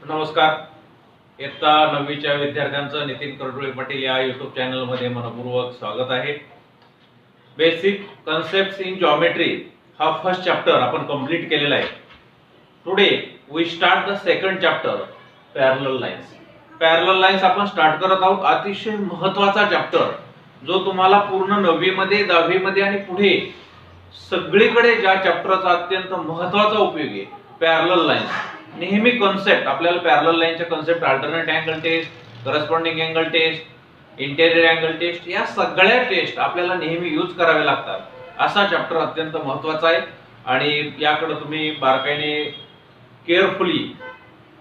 नमस्कार. इयत्ता 9वीच्या विद्यार्थ्यांचं नितीन करडुळे पाटील या YouTube चॅनल मध्ये मनपूर्वक स्वागत आहे. बेसिक कन्सेप्ट्स इन जॉमेट्री हा फर्स्ट चॅप्टर आपण कंप्लीट केलेला आहे. Today we start the second chapter, parallel lines. Parallel lines आपण स्टार्ट करत आहोत. अतिशय महत्त्वाचा चॅप्टर जो तुम्हाला पूर्ण 9वी मध्ये 10वी मध्ये आणि पुढे सगळीकडे ज्या चॅप्टरचा अत्यंत महत्त्वाचा उपयोग आहे, पॅरलल लाईन्स. नेहमी कन्सेप्ट आपल्याला पॅरलल लाईनच्या concept, alternate angle test, corresponding angle test, interior angle test, या सगळ्या टेस्ट आपल्याला नेहमी यूज करावे लागतात. असा चॅप्टर अत्यंत महत्त्वाचा आहे आणि याकडे तुम्ही बारकाईने carefully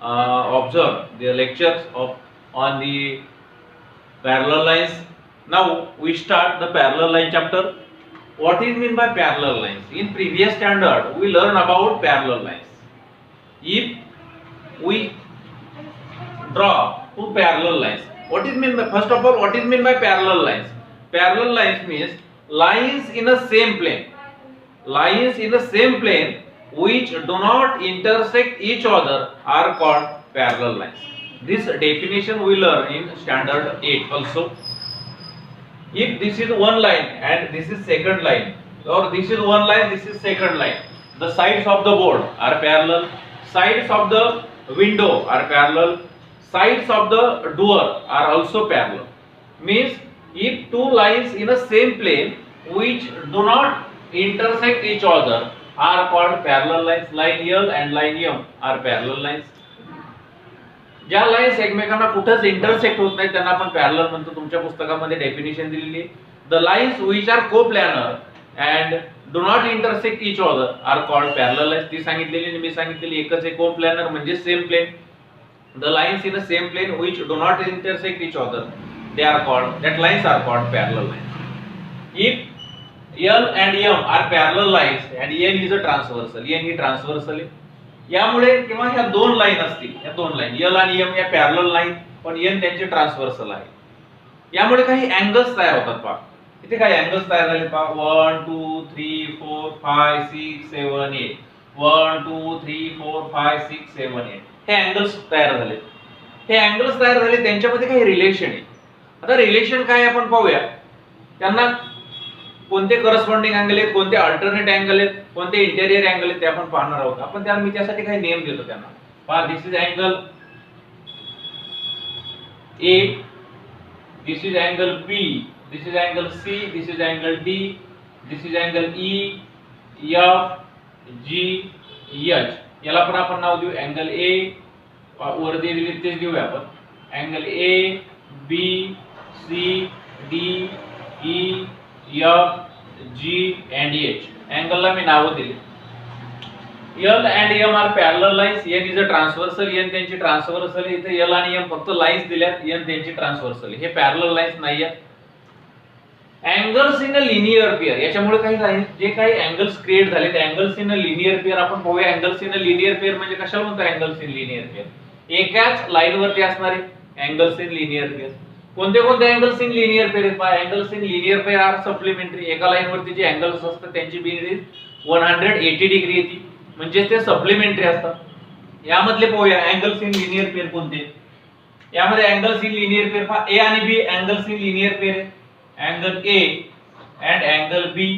observe the lectures on the parallel lines. Now we start the parallel line chapter. What is mean by parallel lines? In previous standard we learn about parallel lines. If we draw two parallel lines, what is mean by, first of all, what is mean by parallel lines? Parallel lines means lines in a same plane. Lines in a same plane which do not intersect each other are called parallel lines. This definition we learn in standard 8 also. If this is one line and this is second line, or this is one line, this is second line, the sides of the board are parallel, sides of the window are parallel, sides of the door are also parallel. Means if two lines in a same plane which do not intersect each other are called parallel lines. Line L and line M are parallel lines. ज्या lines एकमेकांना कुठेच intersect होत नाही त्यांना आपण parallel म्हणतो. तुमच्या पुस्तकामध्ये डेफिनेशन दिलेली आहे. The lines which are coplanar and do not intersect each other are called parallel lines. ती सांगितलेली आणि मी सांगितलेली एकच आहे. कोप्लॅनर म्हणजे same plane. The lines in a same plane which do not intersect each other, they are called, that lines are called parallel lines. If L and M are parallel lines and N is a transversal, N ही transversal आहे. यामुळे किंवा ह्या दोन line असतील, या दोन line L आणि M या पॅरलल लाईन, पण N त्यांचे ट्रान्सव्हर्सल आहे. यामुळे काही अँगल्स तयार होतात. पहा इथे काही अँगल्स तयार झाले. पहा 1 2 3 4 5 6 7 8, 1 2 3 4 5 6 7 8 हे अँगल्स तयार झाले. हे अँगल्स तयार झाले, त्यांच्यामध्ये काही रिलेशन आहे. आता रिलेशन काय आपण पाहूया. त्यांना कोणते करस्पॉन्डिंग अँगल आहेत, कोणते अल्टरनेट अँगल आहेत, कोणते इंटेरियर अँगल आहेत ते आपण पाहणार आहोत. आपण मी त्यासाठी काही नेम देतो त्यांना. पहा, this is angle A, this is angle B, this is angle C, this is angle D, this is angle E, F, G, H. याला पण आपण नाव देऊ अँगल ए. वर दिलेले तेच देऊया आपण. Angle A, B, C, D, E, F, G and H. अँगलला मी नाव दिले. L and M are parallel lines. N is a transversal, N त्यांची ट्रान्सव्हर्सल. इथे L आणि M फक्त लाईन्स दिल्यात, N त्यांची ट्रान्सव्हर्सल. हे पॅरलल लाईन्स नाहीये. Angles in a linear pair, याच्यामुळे काही लाईन्स जे काही अँगल्स क्रिएट झाले ते angles in a linear pair आपण पाहूया. Angles in a linear pair म्हणजे कशाला म्हणतो अँगल्स इन लिनियर पेअर? एकाच लाईन वरती असणारे अँगल्स इन लिनियर पेअर. कोणते कोणते अँगल्स इन लिनियर पेअर आहेत? पहा, angles in linear pair are supplementary. एका लाईन वरती जे अँगल्स असतात त्यांची बेरीज 180 डिग्री येते, म्हणजे ते सप्लिमेंटरी असतात. यामधले पाहूया अँगल्स इन लिनियर पेअर कोणते. यामध्ये अँगल्स इन लिनियर पेअर पहा, ए आणि B angles in linear pair आहे. Angle A and angle B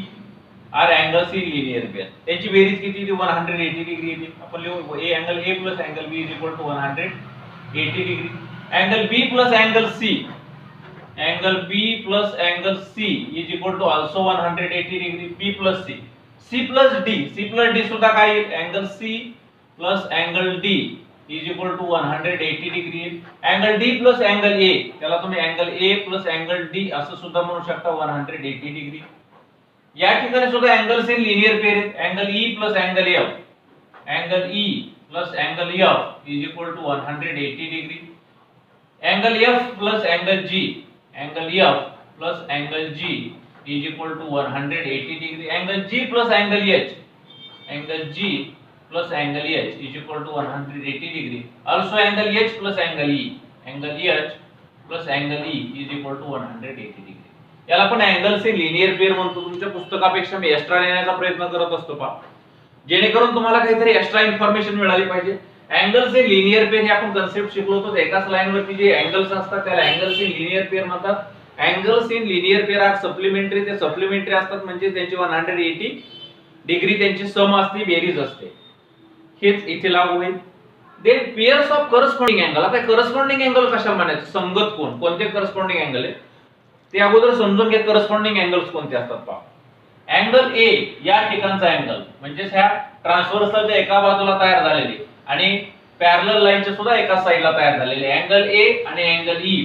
are angles in linear pair. त्यांची बेरीज किती येते? 180 डिग्री येते. आपण लिहू A angle A plus angle B is equal to 180 degree. Angle B plus angle C, angle B plus angle C is equal to also 180 degree. B plus C, C plus D, C plus D सुद्धा काय येईल? angle C plus angle D is equal to 180 degree. angle D plus angle A, त्याला तुम्ही angle A plus angle D असं सुद्धा म्हणू शकता, 180 degree. या ठिकाणी सुद्धा अँगल्स इन लिनियर पेअर आहेत. angle E plus angle F, angle E plus angle F is equal to 180 degree. angle F plus angle G, angle F plus angle G is equal to 180 degree. Angle G plus angle H, angle G plus angle H is equal to 180 degree. Also angle H plus angle E, angle H plus angle E is equal to 180 degree. याला आपण angles in linear pair म्हणतो. तुमच्या पुस्तकापेक्षा मी extra लिहिण्याचा प्रयत्न करत असतो पहा, जेणेकरून तुम्हाला काहीतरी एक्स्ट्रा इन्फॉर्मेशन मिळाली पाहिजे. अँगल्स इन लिनियर पेअर हे आपण कन्सेप्ट शिकलो होतो. एकाच लाईन वरती जे अँगल्स असतात त्याला अँगल्स इन लिनियर पेअर म्हणतात. Angles in linear pair are supplementary. ते सप्लिमेंटरी असतात म्हणजे त्यांची 180 डिग्री त्यांची सम असते, बेरीज असते. हेच इथे लागू होईल. Then pairs of corresponding angle. आता करस्पॉन्डिंग अँगल कशाला म्हणायचं, संगत कोण, कोणते करस्पॉन्डिंग अँगल आहे ते अगोदर समजून घ्या. करस्पॉन्डिंग अँगल्स कोणते असतात पहा. अँगल ए या ठिकाणचा अँगल म्हणजे ह्या ट्रान्सव्हर्सलच्या एका बाजूला तयार झालेली आणि पॅरलल लाईनच्या सुद्धा एका साइडला तयार झालेले अँगल ए आणि अँगल ई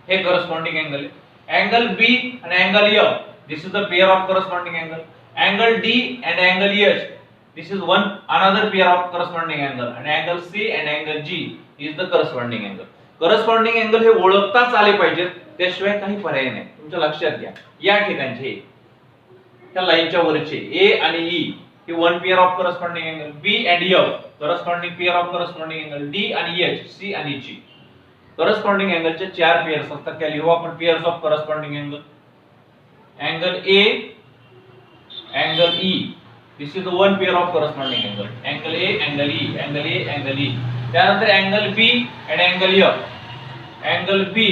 हे करस्पॉन्डिंग अँगल आहे. अँगल बी आणि angle F this is the pair of corresponding angle. Angle D and angle H this is one another pair of corresponding angle and angle C and angle G is the corresponding angle. corresponding angle हे ओळखताच आले पाहिजेत, त्याशिवाय काही पर्याय नाही. तुमच्या लक्षात घ्या या ठिकाणचे त्या लाईनच्या वरचे A आणि E हे one pair of corresponding angle, B and F corresponding pair of corresponding angle, D आणि H C आणि G corresponding angle चे चार पेअर्स असतात. त्या लिहू आपण pairs of corresponding angle. angle A angle E this is the one pair of corresponding angle. angle A angle E angle A angle E. त्यानंतर angle B and angle F. angle B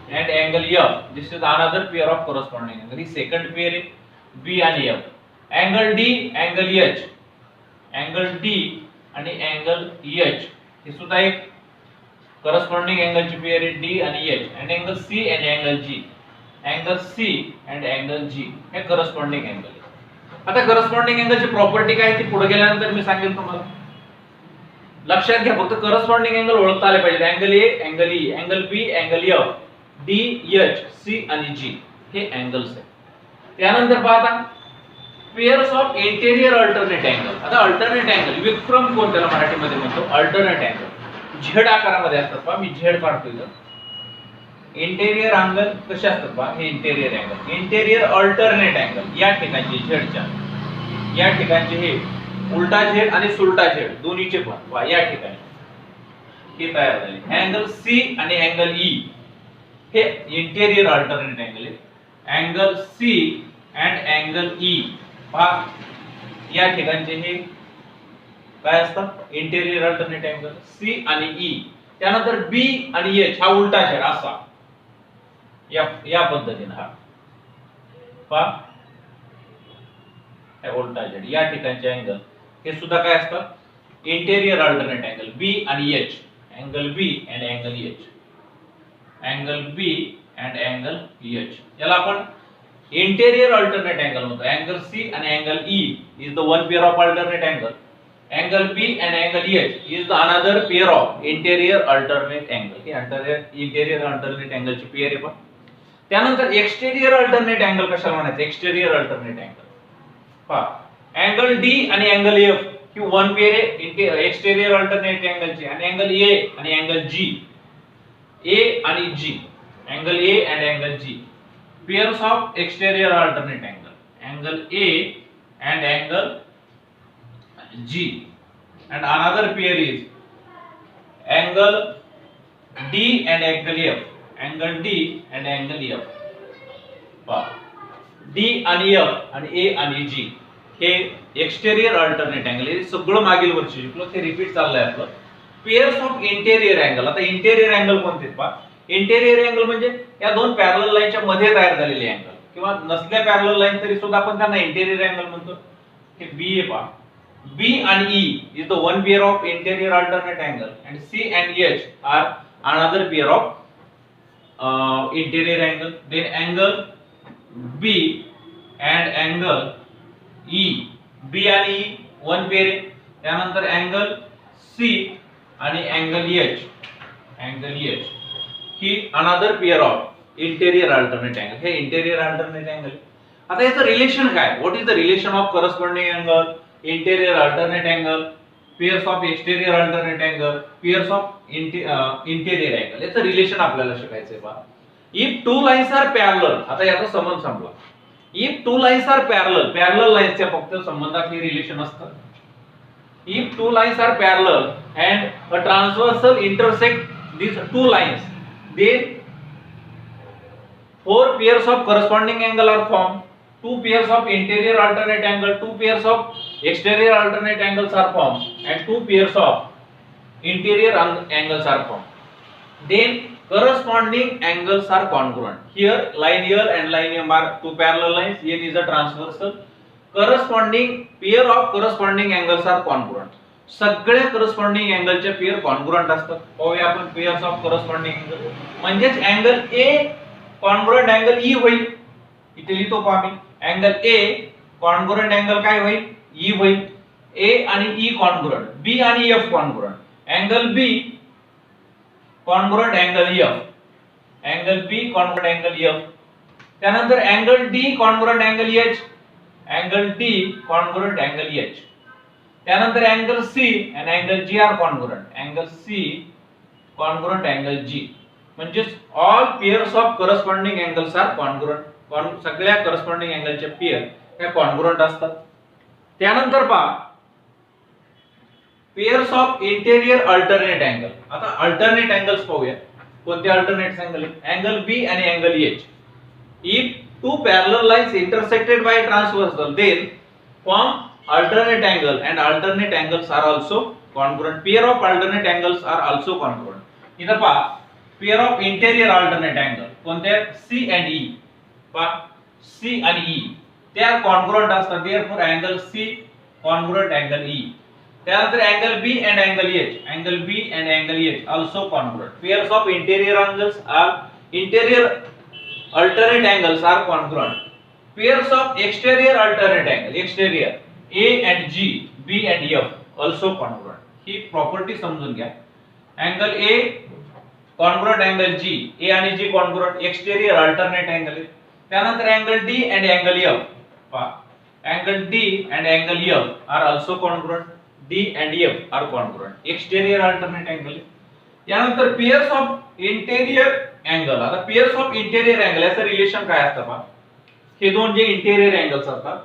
and angle F this is another pair of corresponding angle. He second pair आहे B आणि F. angle D angle H angle D आणि angle H हे सुद्धा एक corresponding angle ची pair आहे D आणि H. and angle C and angle G angle C and angle G हे corresponding angle. आता करस्पॉन्डिंग अँगलची प्रॉपर्टी काय ती पुढे गेल्यानंतर मी सांगेन तुम्हाला. लक्षात घ्या फक्त करस्पॉन्डिंग अँगल ओळखता आले पाहिजे. Angle A angle E angle B angle F D H C आणि जी हे अँगल्स आहेत. त्यानंतर पाहता pairs of interior alternate angle. आता अल्टरनेट अँगल विक्रम कोण त्याला मराठीमध्ये म्हणतो, अल्टरनेट अँगल झेड आकारामध्ये असतात पहा. मी झेड काढतोय. इंटेरियर अँगल कसे असतात पहा, हे interior angle. Interior alternate angle या ठिकाणचे झेडच्या या ठिकाणचे हे उलटा झेड आणि सुलटा झेड दोन्हीचे पण पहा या ठिकाणी हे तयार झाले. अँगल सी आणि अँगल ई हे इंटेरियर अल्टरनेट अँगल आहे. Angle C and angle E पहा या ठिकाणचे हे काय असतात, इंटेरियर अल्टरनेट अँगल सी आणि ई. त्यानंतर बी आणि एच हा उलटा झेड असा या पद्धतीने हा पहा उलटा झेड या ठिकाणचे अँगल हे सुद्धा काय असतात, इंटेरियर अल्टरनेट अँगल बी आणि H. Angle B and angle H angle B and angle H याला आपण इंटेरियर अल्टरनेट अँगल म्हणतो. अँगल सी आणि angle E is the one pair of alternate angle. angle B and angle H is the another pair of interior alternate angle. हे interior alternate angle ची pair आहे. पण त्यानंतर exterior alternate angle कशाला म्हणायचं, exterior alternate angle पहा. Angle D आणि angle F ही one pair आहे एक्सटेरियर अल्टरनेट अँगलची. आणि अँगल A आणि अँगल G A आणि G angle A and angle G pairs of exterior alternate angle. Angle A and angle G and another pair is angle D and angle F. angle D and angle F. D आणि F आणि A आणि G हे exterior alternate angle. हे सगळं मागील वर्षी शिकलो ते रिपीट चाललंय आपलं. Pairs of interior angle. आता इंटेरियर अँगल कोणते पहा. इंटेरियर अँगल म्हणजे या दोन पॅरलल लाईनच्या मध्ये तयार झालेले अँगल किंवा नसल्या पॅरलल लाईन तरी सुद्धा आपण त्यांना इंटेरियर अँगल म्हणतो. हे बी आहे पहा. B and E is the one pair of interior alternate angle and C and H are another pair of interior angle. Then angle B and angle E, B and E one pair आहे. त्यानंतर angle C आणि angle H he another pair of interior alternate angle. हे interior alternate angle. आता याचं relation काय, what is the relation of corresponding angle, interior alternate angle, pairs of exterior alternate angle, pairs of interior angle. याचं relation आपल्याला शिकायचंय पहा. if two lines are parallel, आता याचा संबंध संपला. if two lines are parallel लाईन्सच्या फक्त संबंधात हे रिलेशन असतं. if two lines are parallel and a transversal intersect these two lines, then four pairs of corresponding angle are formed. Two pairs of interior alternate angle, two pairs of exterior alternate angles are formed, and two pairs of interior angles are formed. Then corresponding angles are congruent. Here line here and line here are two parallel lines. Here is a transversal. Corresponding pair of corresponding angles are congruent. सगळ्या corresponding angle चे pair congruent असतात. पाहूया आपण pairs of corresponding angle. म्हणजेच angle A congruent angle E होईल. इथे लिहितो पहा मी. angle A congruent angle काय होईल? E होईल. A आणि E congruent, B आणि F congruent. angle B congruent angle F. angle B congruent angle F. त्यानंतर angle D congruent angle H. angle D congruent angle H. त्यानंतर angle C and angle G are congruent. angle C congruent angle G. म्हणजेच all pairs of corresponding angles are congruent. सगळ्या corresponding angle चे pair हे congruent असतात. त्यानंतर पहा pairs of interior alternate angle. आता alternate angles पाहूया. कोणते alternate angle आहेत? angle B आणि angle H. If two parallel lines intersected by transversal, then form alternate angle, and alternate angles are also congruent. Pair of alternate angles are also congruent. इथं पहा pair of interior alternate angle कोणते आहेत? C and E. पहा C आणि E they are congruent असतात. Therefore angle C congruent angle E. त्यानंतर angle B and angle H, angle B and angle H also congruent. Pairs of interior angles are interior alternate angles are congruent. Pairs of exterior alternate angle, exterior A and G, B and F also congruent. He property समजून घ्या. angle A congruent angle G, A आणि G congruent, exterior alternate angle. त्यानंतर angle D and angle F. पहा angle D and angle F are also congruent. D and F are congruent. Exterior alternate angle. यानंतर pairs of interior angle. आता pairs of interior angle याचं relation काय असतं पहा. हे दोन जे इंटेरियर अँगल्स असतात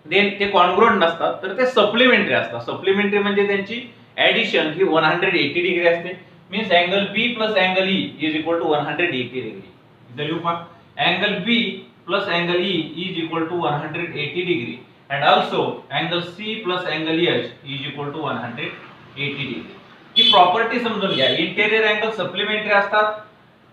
देन ते कॉन्ग्रुएंट नसतात तर ते सप्लिमेंटरी असतात. सप्लिमेंटरी म्हणजे त्यांची ऍडिशन ही 180 डिग्री असते. Means angle B plus angle E is equal to 180 degree. इथे लिहू पहा angle B plus angle E is equal to 180 degree. and also angle C plus angle H is equal to 180 degree. ही property समजून घ्या. Interior angle supplementary असतात.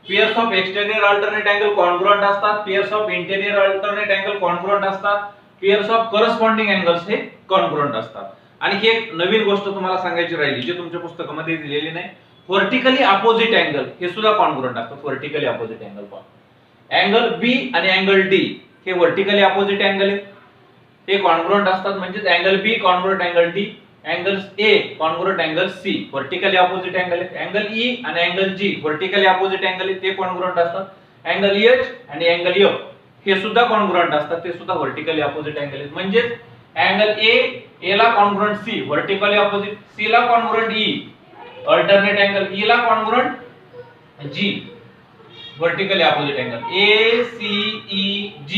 Pairs of exterior alternate angle congruent असतात. Pairs of interior alternate angle congruent असतात. Pairs of corresponding angles हे congruent असतात. आणि ही एक नवीन गोष्ट तुम्हाला सांगायची राहिली जे तुमच्या पुस्तकामध्ये दिलेली नाही. व्हर्टिकली अपोजिट अँगल हे सुद्धा कॉन्ग्रुएंट असतात. व्हर्टिकली अपोजिट अँगल पहा अँगल B आणि अँगल D हे व्हर्टिकली अपोजिट अँगल आहेत. ते कॉन्ग्रुएंट असतात. म्हणजे angle B congruent angle D, angle A congruent angle C vertically opposite angle आहेत. अँगल E आणि angle G vertically opposite angle आहेत. ते कॉन्ग्रुएंट असतात. अँगल H आणि अँगल F हे सुद्धा कॉन्ग्रुएंट असतात. ते सुद्धा व्हर्टिकली अपोजिट अँगल आहेत. म्हणजे अँगल A ला congruent C vertically opposite, C ला congruent E alternate angle, E ला congruent G vertically opposite angle. ACEG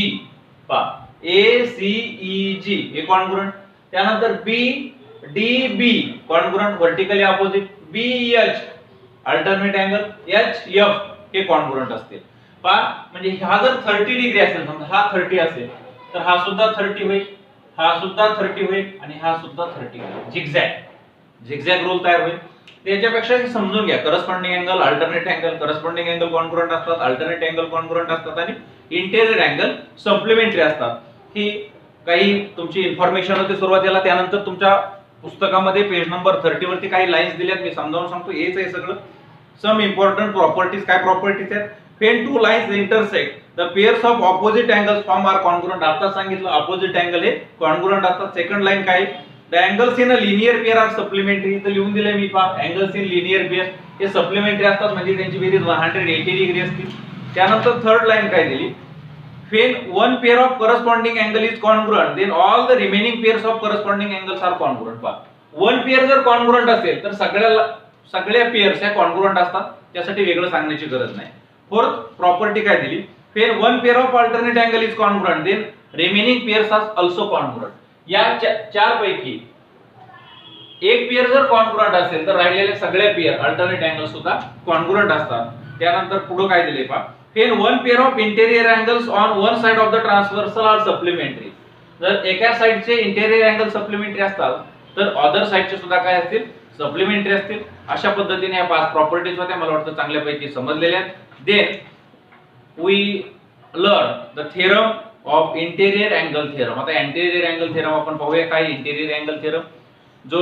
पहा ACEG हे कॉन्ग्रुएंट. त्यानंतर BDB congruent vertically opposite. BH alternate angle, HF हे congruent असतील. पहा म्हणजे हा जर 30 डिग्री असेल समजा हा 30 असेल तर हा सुद्धा 30 होईल, हा सुद्धा 30 होईल आणि हा सुद्धा 30 होईल. झिगझॅग रोल तयार होईल. त्याच्यापेक्षा हे समजून घ्या. Corresponding angle, alternate angle, corresponding angle congruent असतात, अल्टरनेट अँगल कॉन्ग्रुएंट असतात आणि इंटेरियर अँगल सप्लिमेंटरी असतात. ही काही तुमची इन्फॉर्मेशन होती सुरुवातीला. त्यानंतर तुमच्या पुस्तकामध्ये पेज नंबर 30 वरती काही लाईन्स दिल्यात. मी समजावून सांगतो. हेच आहे सगळं. Some important properties. काय प्रॉपर्टीज आहेत? when two lines intersect the pairs of opposite angles form are congruent. आता सांगितलं अपोजिट अँगल हे कॉन्ग्रुएंट असतात. सेकंड लाईन काय? the angles in a linear pair are supplementary. इथे लिहून दिलंय मी पहा angles in linear pair हे सप्लिमेंटरी असतात म्हणजे त्यांची बेरीज 180 डिग्री असते. त्यानंतर थर्ड लाईन काय दिली? when one pair of corresponding angle is congruent then all the remaining pairs of corresponding angles are congruent. पहा वन पेअर जर कॉन्ग्रुएंट असेल तर सगळ्या पेअर्स ह्या कॉन्ग्रुएंट असतात. त्यासाठी वेगळं सांगण्याची गरज नाही. फोर्थ प्रॉपर्टी काय दिली? when one pair of alternate angle is congruent then remaining pairs are also congruent. या चार पैकी एक पेअर जर कॉन्ग्रुएंट असेल तर राहिलेले सगळे पेअर अल्टरनेट अँगल सुद्धा कॉन्ग्रुएंट असतात. त्यानंतर पुढे काय दिले पहा when one pair of interior angles on one side of the transversal are supplementary. जर एका साइडचे इंटेरियर अँगल सप्लिमेंटरी असतात तर अदर साइडचे सुद्धा काय असतील? सप्लिमेंटरी असतील. अशा पद्धतीने या 5 प्रॉपर्टीज होत्या, मला वाटतं चांगल्यापैकी समजलेल्या आहेत. Then we learn the theorem of interior angle theorem. आता इंटेरियर अँगल थेरम आपण पाहूया. काय इंटेरियर अँगल थेरम, जो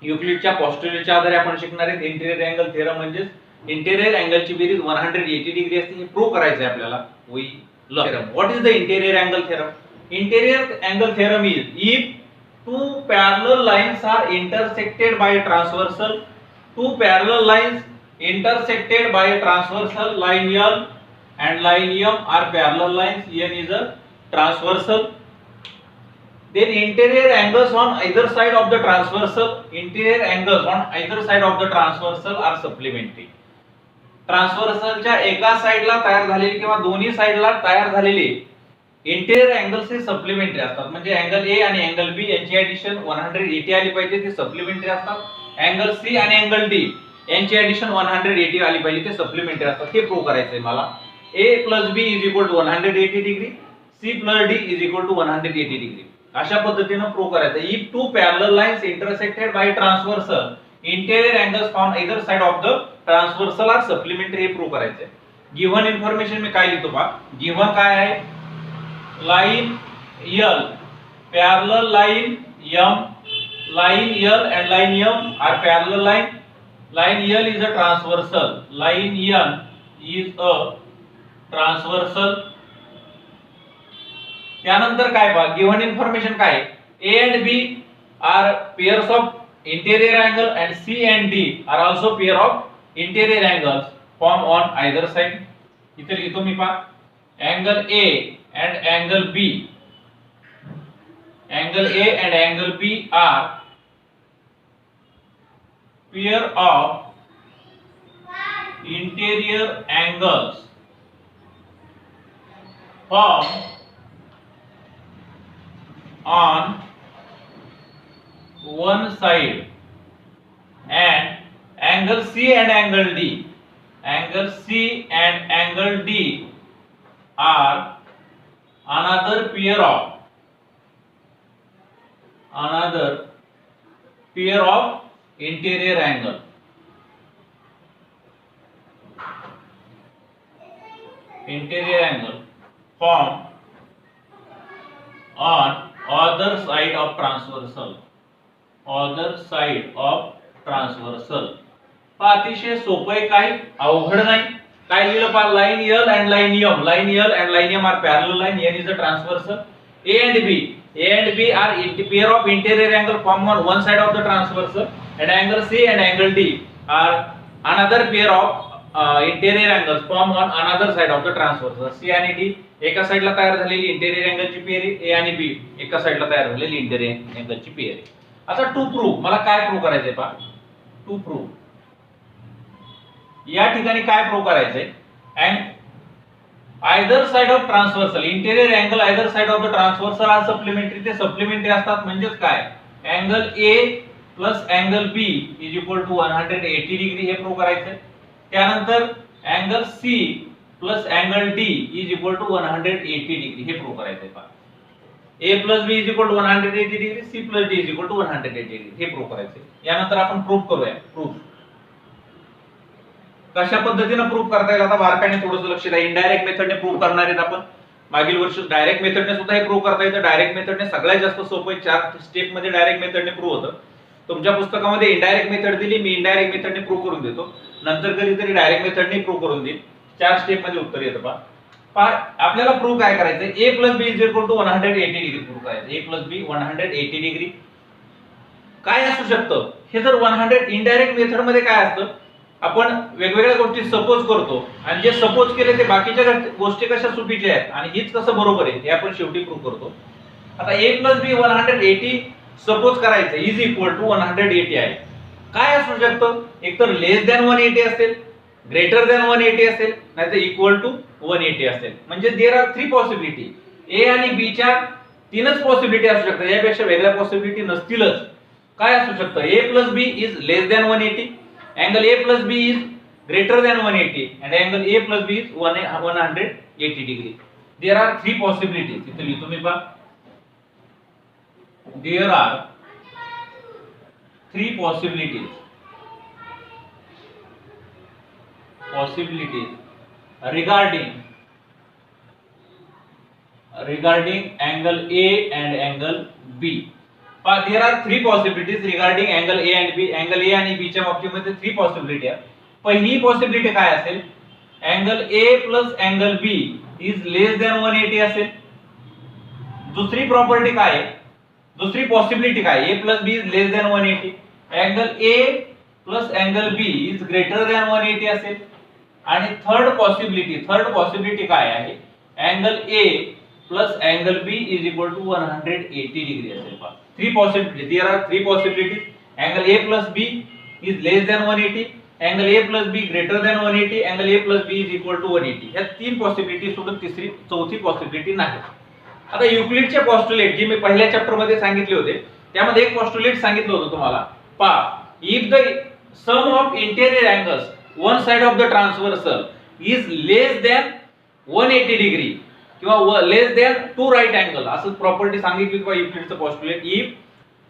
युक्लिडच्या पोस्टुलेटच्या आधारे आपण शिकणार आहेत. इंटेरियर अँगल थेरम म्हणजे इंटेरियर अँगलची बेरीज 180 डिग्री असते, हे प्रूव्ह करायचं आहे आपल्याला. We learn what is the interior angle theorem. Interior angle theorem is if two parallel lines are intersected by a transversal, two parallel lines intersected by a transversal line L and line M are parallel lines. N is a transversal. Then interior angles on either side of the transversal, interior angles on either side of the transversal are supplementary. ट्रान्सव्हर्सलच्या एका साइडला तयार झालेली किंवा दोन्ही साइडला तयार झालेली interior angles हे सप्लिमेंटरी असतात. म्हणजे अँगल ए आणि अँगल बी यांची ऍडिशन 180 आली पाहिजे, ते सप्लिमेंटरी असतात. अँगल सी आणि अँगल डी यांची ऍडिशन 180 आली पाहिजे, ते सप्लिमेंटरी असतात. हे प्रूव्ह करायचंय मला. A plus B is equal to 180 degree, C plus D is equal to 180 degree. अशा पद्धतीने प्रूव्ह करायचं. If two parallel lines intersected by transversal, interior angles on either side of the transversal are supplementary. हे prove करायचंय. Given information मी काय लिहितो पहा. Given काय आहे, line L, parallel line M, line L and line M are parallel line. Line L is a transversal, line N is a transversal. त्यानंतर काय पहा, गिव्हन इन्फॉर्मेशन काय, A and B are pairs of interior angle and C and D are also pair of interior angles formed on either side. इथे लिहितो मी पहा. Angle A and angle B, angle A and angle B are pair of interior angles formed on one side, and angle C and angle D, angle C and angle D are another pair of interior angle. Interior angle formed on other side of transversal. Other side of transversal. अतिशय सोपं आहे, काही अवघड नाही. काय लिहिलं पहा, line L and line M, line L and line M are parallel line. N is a transversal. A and B are pair of interior angle formed on one side of the transversal, and angle C and angle D are another pair of interior angles formed on another side of the transversal. C आणि D एका साइडला तयार झालेली interior अँगलची pair आहे, A आणि B एका साइडला तयार झालेली इंटेरियर अँगलची पेयर आहे. आता टू प्रूव्ह, मला काय प्रूव्ह करायचंय पहा. टू प्रूव्ह, या ठिकाणी काय प्रूव्ह करायचंय, either side of transversal, interior angle either side of the transversal are supplementary. ते सप्लिमेंटरी असतात. म्हणजेच काय, angle A plus angle B is equal to 180 degree. हे प्रूव्ह करायचंय. त्यानंतर angle C plus angle D is equal to 180 degree. हे prove करायचंय पहा. A plus B is equal to 180 degree, C plus D is equal to 180 degree. हे prove करायचंय. यानंतर आपण प्रूव्ह करूया. प्रूव्ह कशा पद्धतीने प्रूव्ह करता येईल, आता बारकाईने थोडंसं लक्ष द्या. इनडायरेक्ट मेथडने प्रूव्ह करणार आहेत आपण. मागील वर्षी डायरेक्ट मेथडने सुद्धा हे प्रूव्ह करता येतं. डायरेक्ट मेथडने सगळ्यात जास्त सोपं आहे. 4 स्टेप मध्ये डायरेक्ट मेथडने प्रूव्ह होतं. तुमच्या पुस्तकामध्ये इनडायरेक्ट मेथड दिली, मी इनडायरेक्ट मेथडने प्रूव्ह करून देतो. नंतर कधीतरी डायरेक्ट मेथडने प्रूव्ह करून देईल. 4 स्टेप मध्ये उत्तर येतं पहा. आपल्याला प्रूव्ह काय करायचंय, a plus B is equal to 180 degree prove करायचं. a प्लस बी 180 डिग्री काय असू शकतं, हे जर 100 इनडायरेक्ट मेथड मध्ये काय असतं, आपण वेगवेगळ्या गोष्टी सपोज करतो आणि जे सपोज केले ते बाकीच्या गोष्टी कशा चुकीच्या आहेत आणि हीच कसं बरोबर आहे हे आपण शेवटी प्रूव्ह करतो. आता a प्लस बी 180 सपोज करायचं इज इक्वल टू 180 आहे. काय असू शकतं, एकतर लेस दॅन 180 असेल, ग्रेटर दॅन 180 असेल, नाहीतर इक्वल टू 180 असेल. म्हणजे देयर आर 3 पॉसिबिलिटी. ए आणि बी च्या 3च पॉसिबिलिटी असू शकतात, यापेक्षा वेगळ्या पॉसिबिलिटी नसतीलच. काय असू शकतं, a plus B is less than 180, angle a plus b is greater than 180 and angle a plus b is 180 degree. There are 3 possibilities. इथे लिहितो मी पहा. There are three possibilities regarding angle A and angle B. There are three possibilities regarding angle A and B. Angle A आणि B च्या बाबतीमध्ये three possibility आहे. पहिली possibility काय असेल? angle A plus angle B is less than 180 असेल. दुसरी property काय आहे? दुसरी पॉसिबिलिटी काय? A plus B is less than 180. angle A plus angle B is greater than 180 असेल. आणि थर्ड पॉसिबिलिटी काय आहे? angle A plus angle B is equal to 180 degree असेल पहा. Three possibilities. There are three possibilities. Angle A plus B is less than 180. Angle A plus B greater than 180. Angle A plus B is equal to 180. ह्या तीन possibility सोडून चौथी possibility नाही. आता युक्लिडचे postulate जे मी पहिल्या चॅप्टर मध्ये सांगितले होते त्यामध्ये एक पॉस्टुलेट सांगितलं होतं तुम्हाला. पहा, if the sum of interior angles one side of the transversal is less than 180 degree किंवा less than two right angle असं प्रॉपर्टी सांगितली किंवा युक्लिडचं postulate. If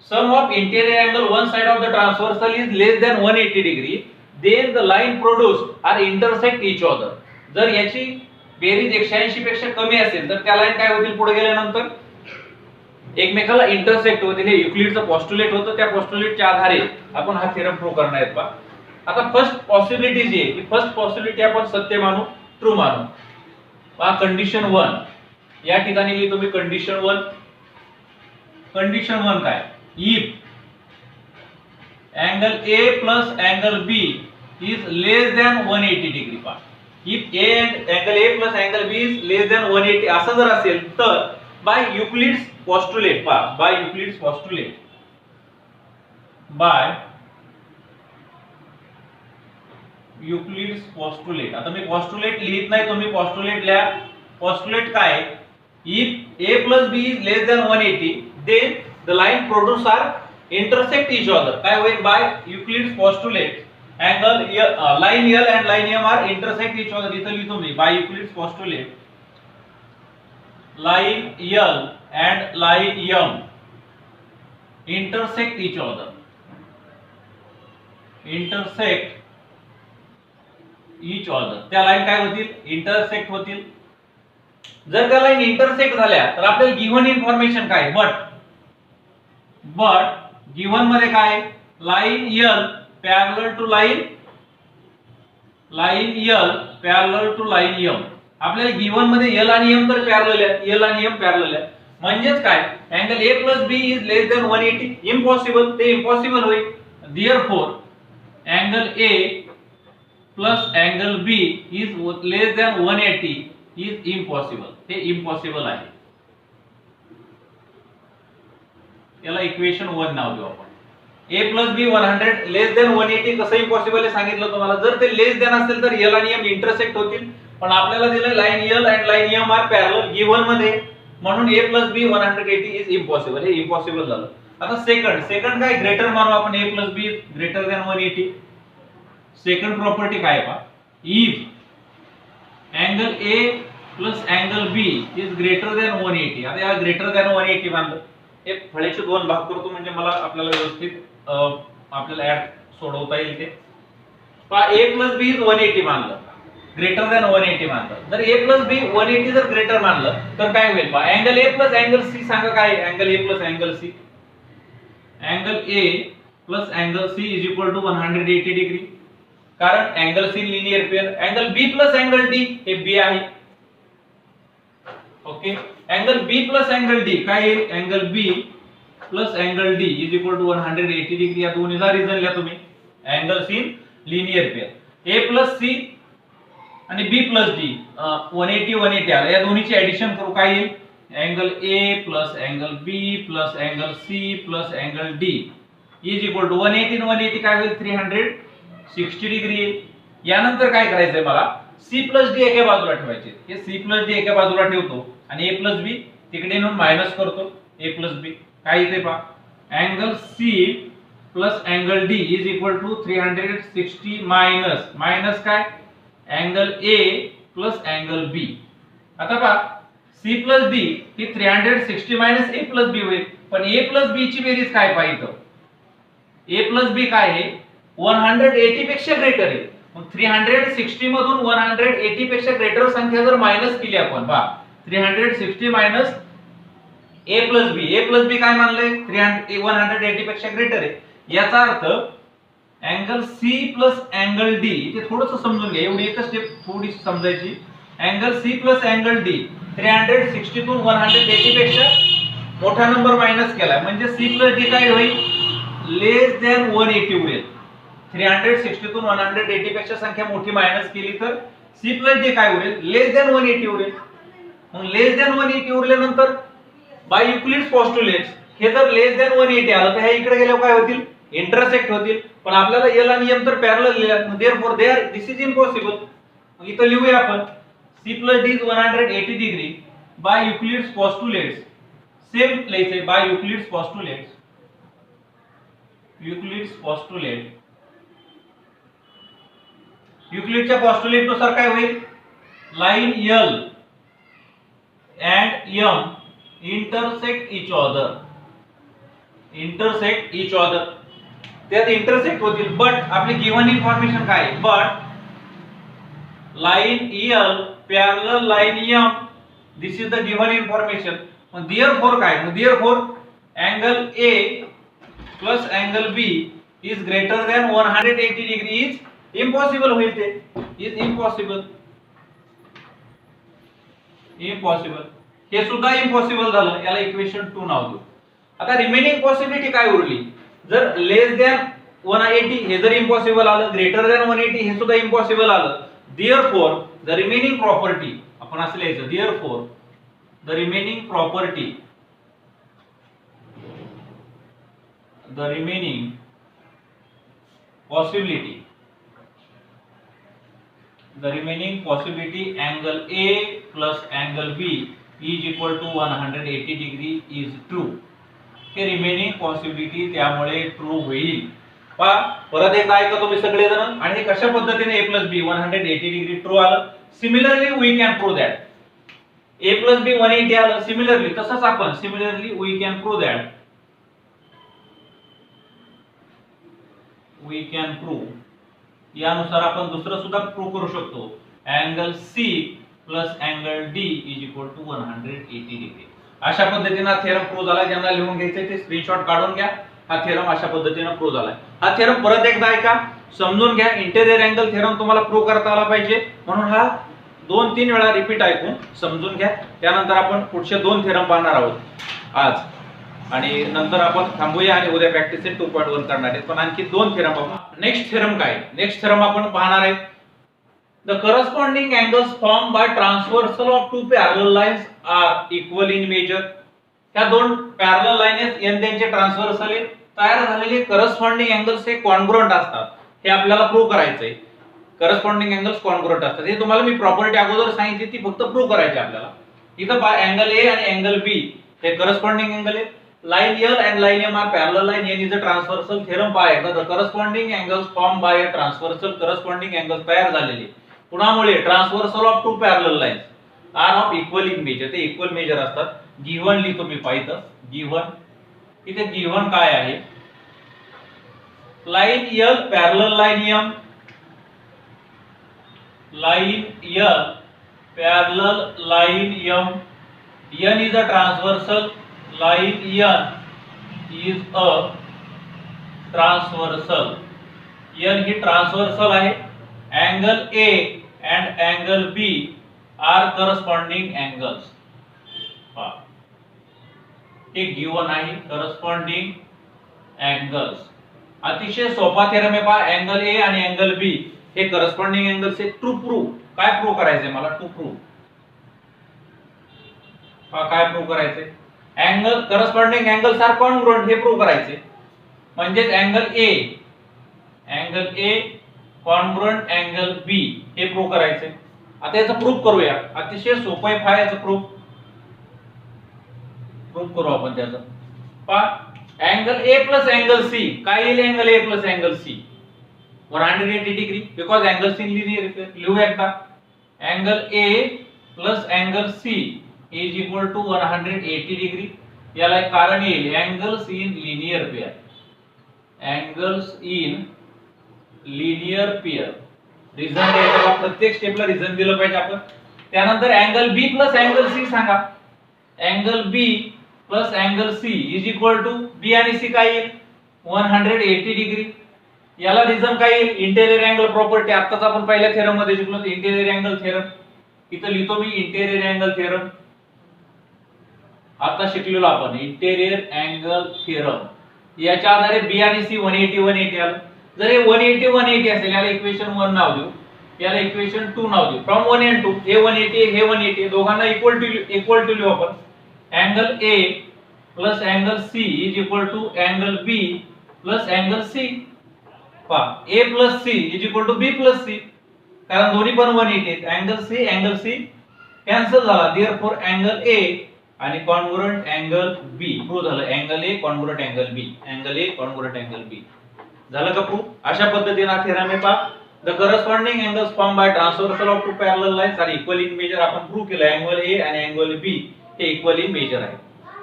sum of interior angle one side of the transversal is less than 180 degree then the line produced are intersect each other. जर याची बेरीज 180 पेक्षा कमी असेल तर त्या लाईन काय होतील? पुढे गेल्यानंतर एकमेकाला इंटरसेक्ट होतील. हे युक्लिडचं पॉस्टुलेट होतं. त्या पॉस्टुलेटच्या आधारे आपण हा थेरम प्रूव्ह करणार आहेत पहा. आता फर्स्ट पॉसिबिलिटी जी आहे ती फर्स्ट पॉसिबिलिटी आपण सत्य मानू, ट्रू मानू. पहा, कंडिशन 1 या ठिकाणी लिहितो मी कंडिशन 1. कंडिशन 1 काय? If angle A plus angle B is less than 180 degree. पहा, if A and angle A plus angle B is less than 180 असं जर असेल तर by Euclid's postulate, पहा, by Euclid's postulate. आता मी postulate लिहित नाही, तुम्ही postulate लिहा. postulate काय? if A plus B is less than 180 then the line produced are intersect each other. काय होईल? by Euclid's postulate angle line L and line M are intersect each other. इथं लिहितो मी by Euclid's postulate line L and line M intersect each other. त्या line काय होतील? Intersect होतील. जर त्या लाईन इंटरसेक्ट झाल्या तर आपल्याला गिव्हन इन्फॉर्मेशन काय? बट गिव्हन मध्ये काय? Line L parallel to line M. आपल्याला गिव्हन मध्ये L आणि M तर पॅरलल आहे, L आणि M पॅरलल आहे. म्हणजेच काय? Angle A plus B is less than 180. Impossible. ते इम्पॉसिबल होईल. Therefore angle A plus angle B is less than 180 is impossible. हे इम्पॉसिबल आहे. याला इक्वेशन 1 नाव देऊ आपण. A plus B 100 less than 180 कसं इम्पॉसिबल आहे सांगितलं तुम्हाला. जर ते लेस दॅन असेल तर L आणि M इंटरसेक्ट होतील. पण आपल्याला दिलं line L and line M are parallel given मध्ये, म्हणून A plus B 180 is impossible. हे इम्पॉसिबल झालं. आता सेकंड काय? ग्रेटर मानू आपण. A plus B greater than 180. Second property काय पहा? If angle A plus angle B is greater than 180. आता या ग्रेटर दॅन 180 मानलं. हे फळेचे दोन भाग करतो म्हणजे मला आपल्याला व्यवस्थित आपल्याला ऍड सोडवता येईल. ते पहा, A plus B is 180 मानलं, ग्रेटर दॅन 180 मानलं. जर A plus B 180 जर ग्रेटर मानलं तर काय होईल? पहा, angle A plus angle C सांगा काय? Angle A plus angle C. Angle A plus angle C is equal to 180 degree. कारण angle C linear pair. Angle B plus angle D हे B आहे. Okay. Angle B plus angle D काय येईल? Angle B plus angle D is equal to 180 degree. या दोन्हीचा reason लिहा तुम्ही. Angle C linear pair. A plus C आणि B plus D 180 आला. या दोन्हीची ऍडिशन करू काय येईल? Angle A plus angle B plus angle C plus angle D is equal to 180 180 काय होईल? 360 डिग्री येईल. यानंतर काय करायचंय मला? C plus D एका बाजूला ठेवायचे. हे C plus D एका बाजूला ठेवतो आणि A plus B तिकडे नेऊन मायनस करतो. A plus B काय येते पहा? Angle C plus angle D is equal to 360 minus काय? Angle A plus angle B. आता पहा, C plus D ही 360 मायनस A plus B होईल. पण A plus B ची बेरीज काय पाहिजे? ए प्लस बी काय आहे 180 पेक्षा ग्रेटर आहे. मग 360 मधून 180 पेक्षा ग्रेटर संख्या जर मायनस केली आपण पहा 360 मायनस ए प्लस बी काय मानलंय 180 पेक्षा ग्रेटर आहे. याचा अर्थ angle C plus angle D, ते थोडंसं समजून घ्या, एवढी एकच स्टेप थोडी समजायची. Angle C plus angle D 360 तून 180 पेक्षा मोठा नंबर मायनस केला म्हणजे सी प्लस डी काय होईल लेस दॅन 180 होईल. 360 तून 180 पेक्षा संख्या मोठी मायनस केली तर सी प्लस डी काय होईल लेस दॅन 180 होईल. मग लेस दॅन 180 उरल्यानंतर बाय युक्लिड्स पोस्टुलेट्स हे जर लेस दॅन 180 आलं तर ह्या इकडे गेल्यावर काय होतील इंटरसेक्ट होतील. पण आपल्याला एल आणि एम तर पॅरलल लिहिलेत, therefore they are this is impossible. मग इथं लिहूया आपण C plus D is 180 degree by Euclid's postulates. Same लिहायचंय बाय युक्लिड्स पोस्टुलेट्स. युक्लिडच्या पोस्टुलेट नुसार काय होईल line L and M intersect each other. त्यात इंटरसेक्ट होतील. बट आपली गिव्हन इन्फॉर्मेशन काय आहे but line L parallel line M this is the given information. मग देअरफॉर काय therefore angle A plus angle B is greater than 180 degree is impossible होईल. ते is impossible. हे सुद्धा इम्पॉसिबल झालं. याला इक्वेशन 2 नाव देऊ. आता रिमेनिंग पॉसिबिलिटी काय उरली जर लेस दॅन 180 हे जर इम्पॉसिबल आलं ग्रेटर दॅन 180 हे सुद्धा इम्पॉसिबल आलं. देअरफॉर द रिमेनिंग प्रॉपर्टी आपण असं लिहायचं therefore the remaining possibility angle A plus angle B is equal to 180 degree is true. हे रिमेनिंग पॉसिबिलिटी त्यामुळे ट्रू होईल. पहा परत एकदा ऐका तुम्ही सगळे जण. आणि हे कशा पद्धतीने A plus B 180 degree true आलं. Similarly we can prove that A plus B 180 आलं. सिमिलरली तसंच आपण सिमिलरली वी कॅन प्रूव्ह यानुसार आपण दुसरं सुद्धा प्रूव्ह करू शकतो. Angle C plus angle D is equal to 180 degree. अशा पद्धतीने थेरम प्रूव्ह झाला. ज्यांना लिहून घ्यायचे ते स्क्रीनशॉट काढून घ्या. हा थेरम अशा पद्धतीने प्रूव्ह झालाय. हा थेरम परत एकदा ऐका समजून घ्या. इंटेरियर अँगल थेरम तुम्हाला प्रूव्ह करता आला पाहिजे म्हणून हा 2-3 वेळा रिपीट ऐकून समजून घ्या. त्यानंतर आपण पुढचे 2 थेरम पाहणार आहोत आज आणि नंतर आपण थांबूया आणि उद्या प्रॅक्टिस सेट 2.1 करणार आहेत. पण आणखी 2 थेरम आपण नेक्स्ट थेरम काय नेक्स्ट थेरम आपण पाहणार आहे. The corresponding angles formed by transversal of two parallel lines are equal in measure. ह्या 2 पॅरलल लाईन्स n त्यांचे ट्रान्सव्हर्सल तयार झालेले करस्पॉन्डिंग अँगल्स हे कॉन्ग्रुएंट असतात. हे आपल्याला प्रूव्ह करायचंय. करस्पॉन्डिंग अँगल्स कॉन्ग्रुएंट असतात. हे तुम्हाला मी प्रॉपर्टी अगोदर सांगितली ती फक्त प्रूव्ह करायची आपल्याला. इथं अँगल A आणि अँगल B हे करस्पॉन्डिंग अँगल आहेत. Line L and line M are parallel line. N is a transversal. theorem पाहा एकदा. The corresponding angles formed by a transversal corresponding angles तयार झालेले पुन्हामुळे transversal of two parallel lines are of equal in measure. ते equal measure असतात. Given लिहितो मी पाहिजे गिव्हन. इथे गिव्हन काय आहे line L parallel line M. Line L parallel line M. N is a transversal. Line N is a transversal. N ही transversal आहे. Angle A and angle B are corresponding angles. हे given आहे corresponding angles. अतिशय सोपा theorem आहे पहा. Angle A आणि angle B हे corresponding angles आहे. टू प्रूव्ह काय प्रूव्ह करायचंय मला टू प्रूव्ह काय प्रूव्ह करायचंय angle corresponding angles are congruent हे प्रूव्ह करायचे. म्हणजे angle A congruent angle B हे प्रूव्ह करायचे. आता याचं प्रूव्ह करूया. अतिशय सोपं आहे फाय याचं प्रूव्ह करू आपण त्याचं. पहा angle A plus angle C काय येईल angle A plus angle C 180 degree because angle C linear लिहू एकदा. Angle A plus angle C is equal to 180 degree. याला एक कारण येईल angles in linear pair. Angles in linear pair. Reason द्यायचं, प्रत्येक स्टेपला रिझन दिलं पाहिजे आपण. त्यानंतर angle B plus angle C सांगा. Angle B plus angle C is equal to बी आणि सी काय येईल 180 डिग्री. याला रिझन काय येईल इंटेरियर अँगल प्रॉपर्टी. आताच आपण पहिल्या थेरम मध्ये शिकलो इंटेरियर अँगल थेरम. इथं लिहितो मी इंटेरियर अँगल थेरम. आता शिकलेलो आपण इंटेरियर अँगल थेरम. याच्या आधारे बी आणि सी 180 आलं. जर हे 180 असेल याला इक्वेशन 1 नाव देऊ, याला इक्वेशन 2 नाव देऊ. फ्रॉम 1 and 2 हे 180 हे 180 दोघांना इक्वल टू लिहू आपण. Angle A plus angle C is equal to angle B plus angle C. पहा A plus C is equal to B plus C, कारण दोन्ही पण 180 आहेत. अँगल सी कॅन्सल झाला. देअरफॉर अँगल ए आणि कॉन्ग्रुएंट अँगल बी प्रूव्ह झालं. Angle A congruent angle B, angle A congruent angle B झालं का प्रूव्ह. अशा पद्धतीने हा थेरम आहे. पहा the corresponding angles form by transversal of two parallel lines are equal in measure. आपण प्रूव्ह केलं अँगल ए आणि अँगल बी हे इक्वल इन मेजर आहे.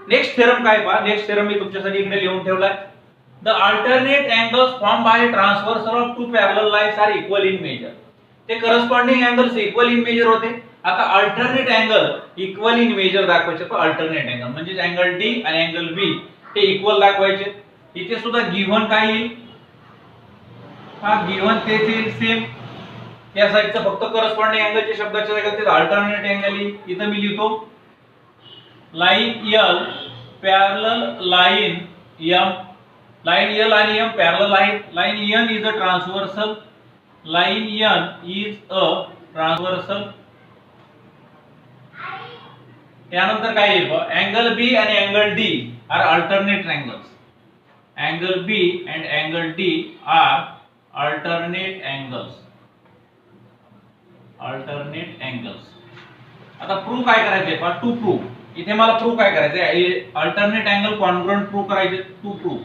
नेक्स्ट थेरम काय पहा. नेक्स्ट थेरम मी तुमच्यासाठी इकडे लिहून ठेवलाय. The alternate angles form by transversal of two parallel lines are equal in measure. ते corresponding angles equal in measure होते. आता alternate angle equal in measure दाखवायचे. तो अल्टरनेट अँगल म्हणजे अँगल डी आणि अँगल बी हे इक्वल दाखवायचे. इथे सुद्धा गिव्हन काय येईल, हा गिव्हन तेच येईल सेम. या साइडचा फक्त करस्पॉन्डिंग अँगलच्या शब्दाच्या जागी ते अल्टरनेट अँगल येईल. इथे मी लिहितो line L parallel line M. Line L आणि एम पॅरलल आहेत. Line N is a transversal. Line N is a transversal. त्यानंतर काय येईल अँगल बी आणि angle D are alternate angles. Angle B and angle D are alternate angles. Alternate angles. आता prove काय करायचे पहा. टू प्रूव्ह इथे मला प्रूव्ह काय करायचे अल्टरनेट अँगल कॉन्ग्रुएंट प्रूव्ह करायचे. टू प्रूव्ह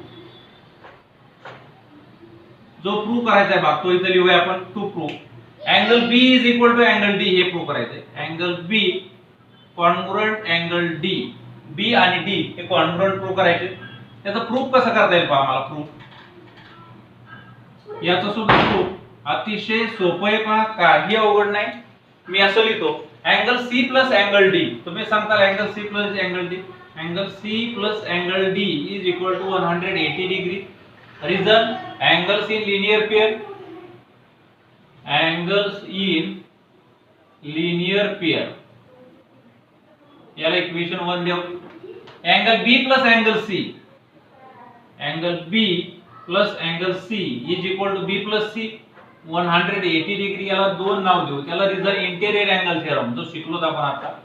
जो प्रूव्ह करायचा आहे भाग तो इथे लिहूया आपण. To prove angle B is equal to angle D हे प्रूव्ह करायचे. Angle B congruent angle D. B आणि डी हे कॉन्ग्रुएंट प्रूव्ह करायचे. त्याचा प्रूव्ह कसं करता येईल पहा मला. प्रूव्ह याचा सुद्धा प्रूव्ह अतिशय सोपं आहे पहा, काही अवघड नाही. मी असं लिहितो angle C plus angle D. तुम्ही सांगताल angle C plus angle D. Angle C plus angle D is equal to 180 degree. Reason angles in linear pair. Angles in linear pair याला इक्वेशन 1 देऊ. Angle B plus angle C. Angle B plus angle C is equal to B plus C 180 degree. याला 2 नाव देऊ. त्याला reason interior angle theorem जो शिकलोत आपण आता.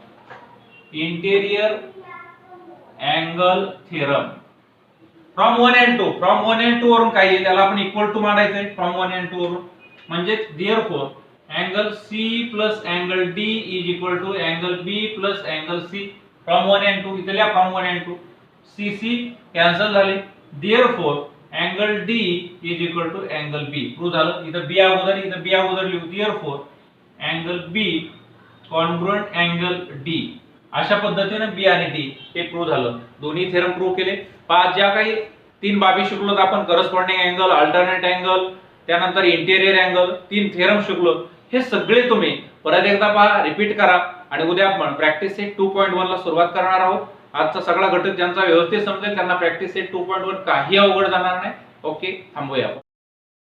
Interior angle theorem from 1 and 2. From 1 and 2 वरून काय येईल त्याला आपण इक्वल टू मांडायचं आहे. फ्रॉम 1 and 2 वरून म्हणजे therefore angle C plus angle D is equal to angle B plus angle C. From 1 and 2 इथे लिहा from 1 and 2. C C cancel झाले. Therefore angle D is equal to angle B. Prove झालं. इथं B अगोदर इथं B अगोदर लिहू. Therefore angle B congruent angle D. अशा पद्धतीने बी आणि डी हे प्रूव्ह झालं. दोन्ही थेरम प्रूव्ह केले. पाच ज्या काही 3 बाबी शिकलो आपण करस्पॉन्डिंग अँगल, अल्टरनेट अँगल, त्यानंतर इंटेरियर अँगल 3 थेरम शिकलो. हे सगळे तुम्ही परत एकदा पहा, रिपीट करा आणि उद्या आपण प्रॅक्टिस सेट 2.1 ला सुरुवात करणार आहोत. आजचा सगळा घटक ज्यांचा व्यवस्थित समजेल त्यांना प्रॅक्टिस सेट 2.1 काही अवघड जाणार नाही. ओके, थांबूया.